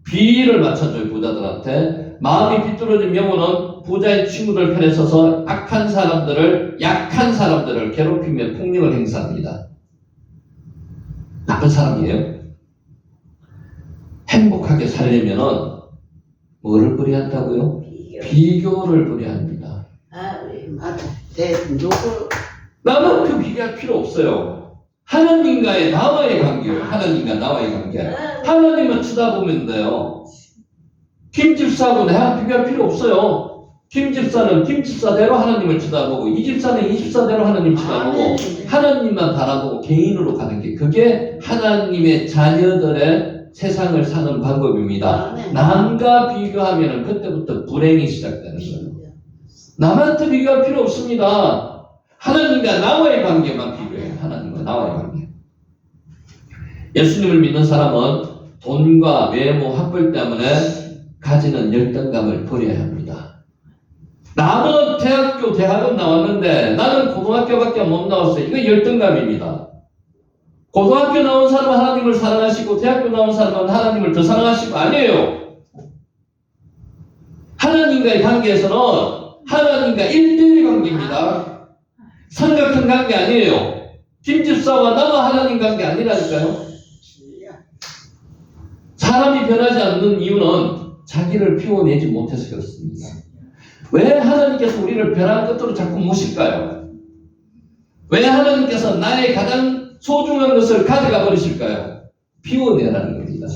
비위를 맞춰줘요, 부자들한테. 마음이 비뚤어진 명호는 부자의 친구들 편에 서서 약한 사람들을 괴롭히며 폭력을 행사합니다. 나쁜 사람이에요. 행복하게 살려면은 뭐를 버려야 한다고요? 비교를 버려야 합니다. 맞아. 나는 그 비교할 필요 없어요. 하나님과의 나와의 관계예요. 하나님과 나와의 관계. 하나님만 쳐다보면 돼요. 김 집사하고 내가 비교할 필요 없어요. 김 집사는 김 집사대로 하나님을 쳐다보고 이 집사는 이 집사대로 하나님 쳐다보고 하나님만 바라보고 개인으로 가는 게 그게 하나님의 자녀들의 세상을 사는 방법입니다. 남과 비교하면 그때부터 불행이 시작되는 거예요. 남한테 비교할 필요 없습니다. 하나님과 나와의 관계만 비교해요. 하나님과 나와의 관계. 예수님을 믿는 사람은 돈과 외모, 학벌 때문에 가지는 열등감을 버려야 합니다. 나는 대학은 나왔는데 나는 고등학교밖에 못 나왔어요. 이거 열등감입니다. 고등학교 나온 사람은 하나님을 사랑하시고 대학교 나온 사람은 하나님을 더 사랑하시고 아니에요. 하나님과의 관계에서는 하나님과 1대1 관계입니다. 삼각형 관계 아니에요. 김집사와 나와 하나님 관계 아니라니까요. 사람이 변하지 않는 이유는 자기를 피워내지 못해서 그렇습니다. 왜 하나님께서 우리를 벼랑 끝으로 자꾸 모실까요? 왜 하나님께서 나의 가장 소중한 것을 가져가 버리실까요? 피워내라는 겁니다.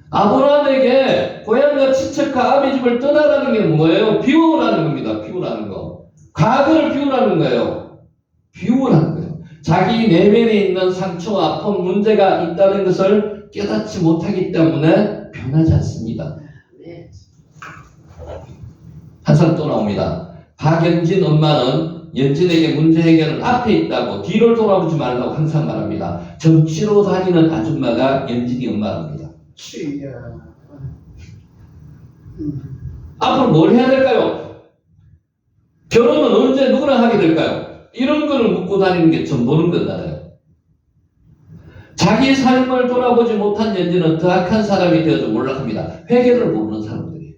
아브라함에게 고향과 친척과 아비 집을 떠나라는 게 뭐예요? 비우라는 겁니다. 비우라는 거. 과거를 비우라는 거예요. 비우라는 거예요. 자기 내면에 있는 상처와 아픈 문제가 있다는 것을 깨닫지 못하기 때문에 변하지 않습니다. 한 사람 또 나옵니다. 박연진 엄마는 연진에게 문제 해결은 앞에 있다고 뒤를 돌아보지 말라고 항상 말합니다. 정치로 다니는 아줌마가 연진이 엄마랍니다. 앞으로 뭘 해야 될까요? 결혼은 언제 누구랑 하게 될까요? 이런 거를 묻고 다니는 게 전 보는 거잖아요. 자기 삶을 돌아보지 못한 연진은 더 악한 사람이 되어서 몰락합니다. 회개를 모르는 사람들이에요.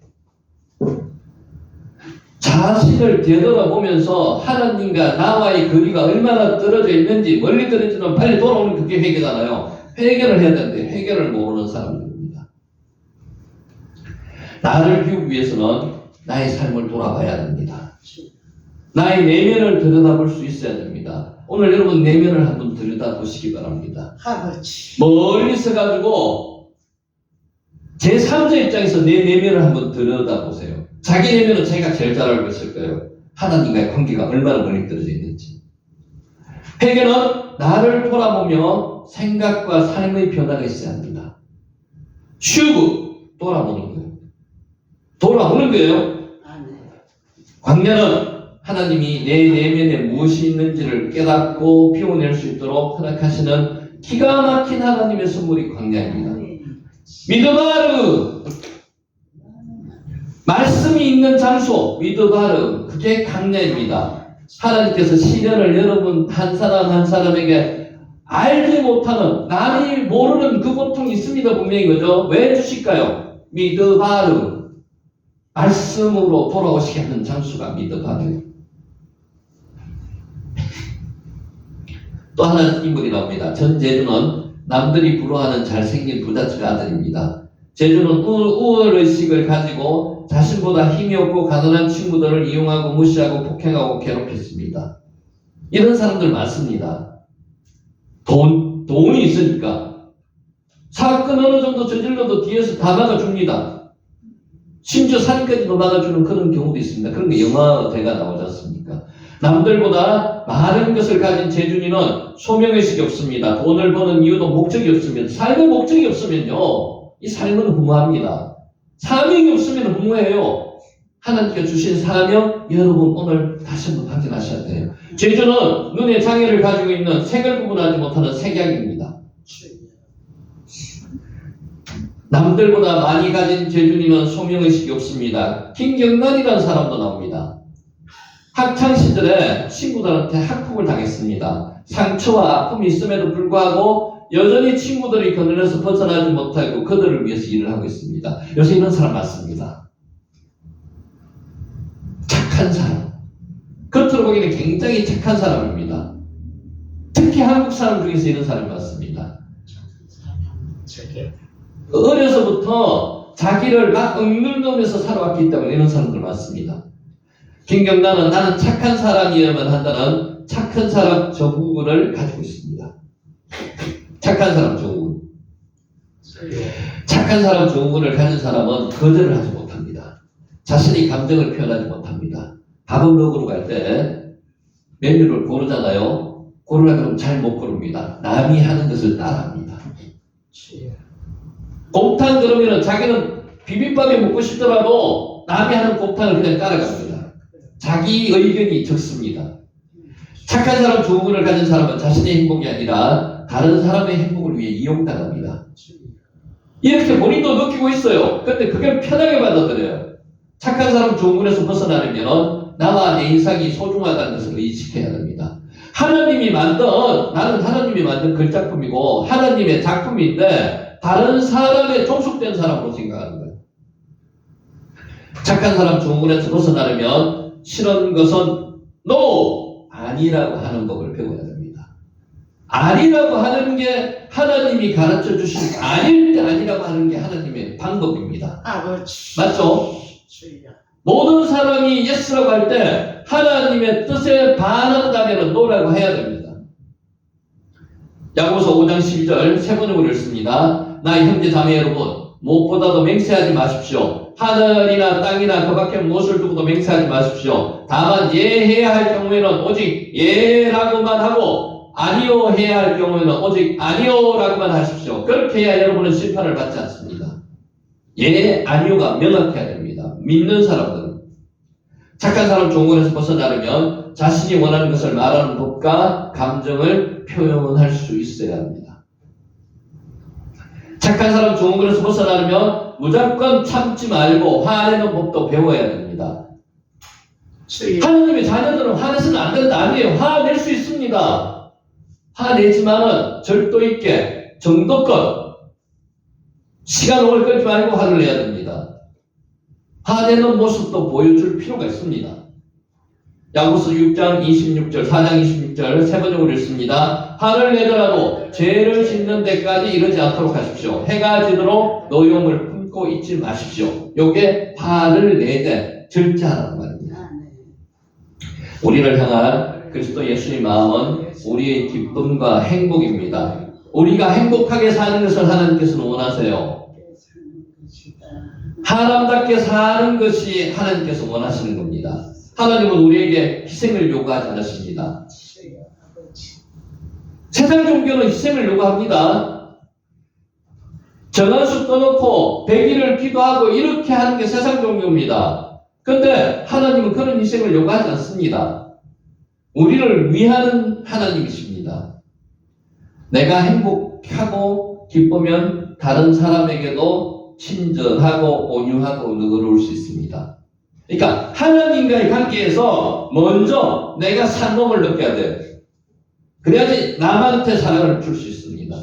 자신을 되돌아보면서 하나님과 나와의 거리가 얼마나 떨어져 있는지 멀리 떨어지면 빨리 돌아오는 그게 회개잖아요. 회개를 해야 되는데 회개를 모르는 사람들입니다. 나를 비우기 위해서는 나의 삶을 돌아봐야 됩니다. 나의 내면을 들여다볼 수 있어야 됩니다. 오늘 여러분 내면을 한번 들여다보시기 바랍니다. 아버지. 멀리서 가지고 제3자 입장에서 내 내면을 한번 들여다보세요. 자기 내면은 자기가 제일 잘 알고 있을 거예요. 하나님과의 관계가 얼마나 멀리 떨어져 있는지. 회개는 나를 돌아보며 생각과 삶의 변화가 있어야 합니다. 쉬고 돌아보는 거예요. 돌아오는 거예요. 아멘. 광야는 하나님이 내 내면에 무엇이 있는지를 깨닫고 피워낼 수 있도록 허락하시는 기가 막힌 하나님의 선물이 광야입니다. 미드바르, 말씀이 있는 장소 미드바르, 그게 광야입니다. 하나님께서 시련을 여러분 한 사람 한 사람에게 알지 못하는, 남이 모르는 그 고통이 있습니다. 분명히. 그죠? 왜 주실까요? 미드바르, 말씀으로 돌아오시게 하는 장소가 미드바르. 또 하나 인물이 나옵니다. 전제주는 남들이 부러워하는 잘생긴 부잣집 아들입니다. 제주는 우월의식을 가지고 자신보다 힘이 없고 가난한 친구들을 이용하고 무시하고 폭행하고 괴롭혔습니다. 이런 사람들 많습니다. 돈이 있으니까 사건 어느 정도 저질러도 뒤에서 다 막아줍니다. 심지어 살인까지도 막아주는 그런 경우도 있습니다. 그런 게 영화대가 나오지 않습니까? 남들보다 많은 것을 가진 재준이는 소명의식이 없습니다. 돈을 버는 이유도 목적이 없습니다. 삶의 목적이 없으면요, 이 삶은 허무합니다. 사명이 없으면 허무해요. 하나님께 주신 사명, 여러분 오늘 다시 한번 확인하셔야 돼요. 재준은 눈의 장애를 가지고 있는 색을 구분하지 못하는 색약입니다. 남들보다 많이 가진 재준이는 소명의식이 없습니다. 김경란이라는 사람도 나옵니다. 학창시절에 친구들한테 학폭을 당했습니다. 상처와 아픔이 있음에도 불구하고 여전히 친구들이 그늘에서 벗어나지 못하고 그들을 위해서 일을 하고 있습니다. 요새 이런 사람 많습니다. 착한 사람. 겉으로 보기에는 굉장히 착한 사람입니다. 특히 한국 사람 중에서 이런 사람이 많습니다. 어려서부터 자기를 막 억눌러면서 살아왔기 때문에 이런 사람들 많습니다. 김경란은 나는 착한 사람이어야만 한다는 착한 사람 저구를 가지고 있습니다. 착한 사람 저구. 착한 사람 저구를 가진 사람은 거절을 하지 못합니다. 자신의 감정을 표현하지 못합니다. 밥을 먹으러 갈 때 메뉴를 고르잖아요. 고르라 그러면 잘 못 고릅니다. 남이 하는 것을 따라합니다. 곱탕 그러면은 자기는 비빔밥이 먹고 싶더라도 남이 하는 곱탕을 그냥 따라갑니다. 자기 의견이 적습니다. 착한 사람 조언을 가진 사람은 자신의 행복이 아니라 다른 사람의 행복을 위해 이용당합니다. 이렇게 본인도 느끼고 있어요. 근데 그걸 편하게 받아들여요. 착한 사람 조언에서 벗어나려면 나와 내 인상이 소중하다는 것을 인식해야 됩니다. 하나님이 만든, 나는 하나님이 만든 글작품이고 하나님의 작품인데 다른 사람에 종속된 사람으로 생각하는 거예요. 착한 사람 조언에서 벗어나려면 싫은 것은 NO! 아니라고 하는 법을 배워야 됩니다. 아니라고 하는 게 하나님이 가르쳐 주신 아닐 때 아니라고 하는 게 하나님의 방법입니다. 아버지. 맞죠? 모든 사람이 예스라고 할 때 하나님의 뜻에 반한다면 노라고 해야 됩니다. 야고보서 5장 12절 세 번역으로 읽습니다. 나의 형제 자매 여러분, 무엇보다도 맹세하지 마십시오. 하늘이나 땅이나 그 밖에 무엇을 두고도 맹세하지 마십시오. 다만 예해야 할 경우에는 오직 예라고만 하고 아니요 해야 할 경우에는 오직 아니요라고만 하십시오. 그렇게 해야 여러분은 심판을 받지 않습니다. 예, 아니요가 명확해야 됩니다. 믿는 사람들은. 착한 사람 종군에서 벗어나려면 자신이 원하는 것을 말하는 법과 감정을 표현할 수 있어야 합니다. 착한 사람 종군에서 벗어나려면 무조건 참지 말고 화내는 법도 배워야 됩니다. 하나님의 자녀들은 화내서는 안 된다. 아니에요. 화낼 수 있습니다. 화내지만은 절도 있게 정도껏 시간 오래 끌지 말고 화를 내야 됩니다. 화내는 모습도 보여줄 필요가 있습니다. 야고보서 6장 26절, 4장 26절 세 번역으로 읽습니다. 화를 내더라도 죄를 짓는 데까지 이르지 않도록 하십시오. 해가 지도록 노여움을 품고 끊고 있지 마십시오. 요게 화를 내되 절제하라는 말입니다. 아, 네. 우리를 향한 그리스도 예수의 마음은 우리의 기쁨과 행복입니다. 우리가 행복하게 사는 것을 하나님께서는 원하세요. 사람답게 사는 것이 하나님께서 원하시는 겁니다. 하나님은 우리에게 희생을 요구하지 않으십니다. 세상 종교는 희생을 요구합니다. 정한수 떠놓고 100일을 기도하고 이렇게 하는 게 세상 종교입니다. 그런데 하나님은 그런 희생을 요구하지 않습니다. 우리를 위하는 하나님이십니다. 내가 행복하고 기쁘면 다른 사람에게도 친절하고 온유하고 너그러울 수 있습니다. 그러니까 하나님과의 관계에서 먼저 내가 산mom을 느껴야 돼요. 그래야지 남한테 사랑을 줄 수 있습니다.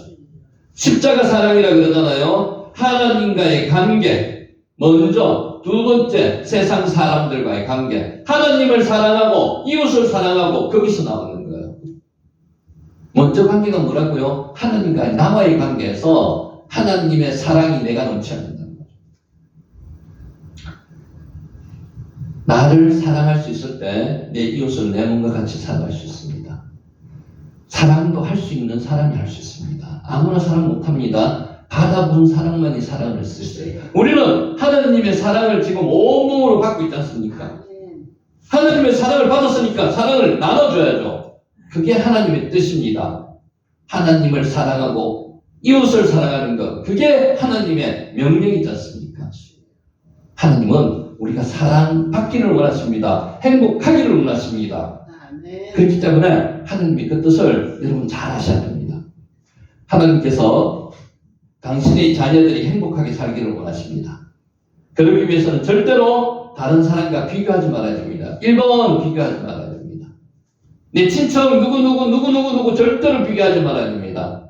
십자가 사랑이라 그러잖아요. 하나님과의 관계 먼저, 두 번째 세상 사람들과의 관계. 하나님을 사랑하고 이웃을 사랑하고 거기서 나오는 거예요. 먼저 관계가 뭐라고요? 하나님과 나와의 관계에서 하나님의 사랑이 내가 넘쳐야 된다는 거죠. 나를 사랑할 수 있을 때 내 이웃을 내 몸과 같이 사랑할 수 있습니다. 사랑도 할 수 있는 사람이 할 수 있습니다. 아무나 사랑 못합니다. 받아본 사랑만이 사랑을 할 수 있어요. 우리는 하나님의 사랑을 지금 온몸으로 받고 있지 않습니까? 하나님의 사랑을 받았으니까 사랑을 나눠줘야죠. 그게 하나님의 뜻입니다. 하나님을 사랑하고 이웃을 사랑하는 것, 그게 하나님의 명령이지 않습니까? 하나님은 우리가 사랑받기를 원하십니다. 행복하기를 원하십니다. 그렇기 때문에 하나님의 그 뜻을 여러분 잘 아셔야 됩니다. 하나님께서 당신의 자녀들이 행복하게 살기를 원하십니다. 그러기 위해서는 절대로 다른 사람과 비교하지 말아야 됩니다. 1번 비교하지 말아야 됩니다. 내 친척 누구 절대로 비교하지 말아야 됩니다.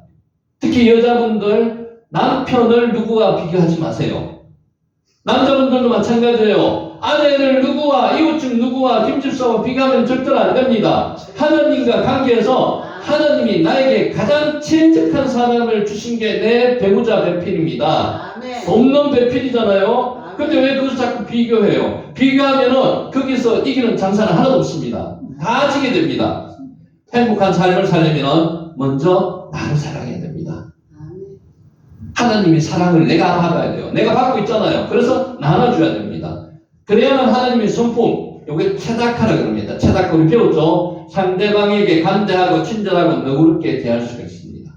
특히 여자분들 남편을 누구와 비교하지 마세요. 남자분들도 마찬가지예요. 아내를 누구와 이웃집 누구와 김집사와 비교하면 절대로 안 됩니다. 하나님과 관계에서 하나님이 나에게 가장 친숙한 사람을 주신 게 내 배우자 배필입니다. 없는 배필이잖아요. 근데 왜 그것을 자꾸 비교해요? 비교하면은 거기서 이기는 장사는 하나도 없습니다. 다 지게 됩니다. 행복한 삶을 살려면 먼저 나를 사랑해야 됩니다. 하나님의 사랑을 내가 받아야 돼요. 내가 받고 있잖아요. 그래서 나눠줘야 됩니다. 그래야만 하나님의 성품, 요게 체다카라 그럽니다. 체다카 우리 배웠죠? 상대방에게 관대하고 친절하고 너그럽게 대할 수가 있습니다.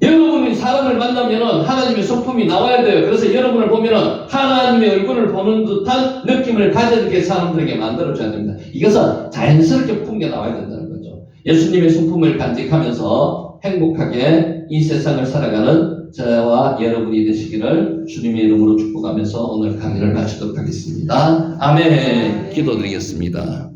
여러분이 사람을 만나면은 하나님의 성품이 나와야 돼요. 그래서 여러분을 보면은 하나님의 얼굴을 보는 듯한 느낌을 가지게 사람들에게 만들어줘야 됩니다. 이것은 자연스럽게 풍겨 나와야 된다는 거죠. 예수님의 성품을 간직하면서 행복하게 이 세상을 살아가는 저와 여러분이 되시기를 주님의 이름으로 축복하면서 오늘 강의를 마치도록 하겠습니다. 아멘. 기도드리겠습니다.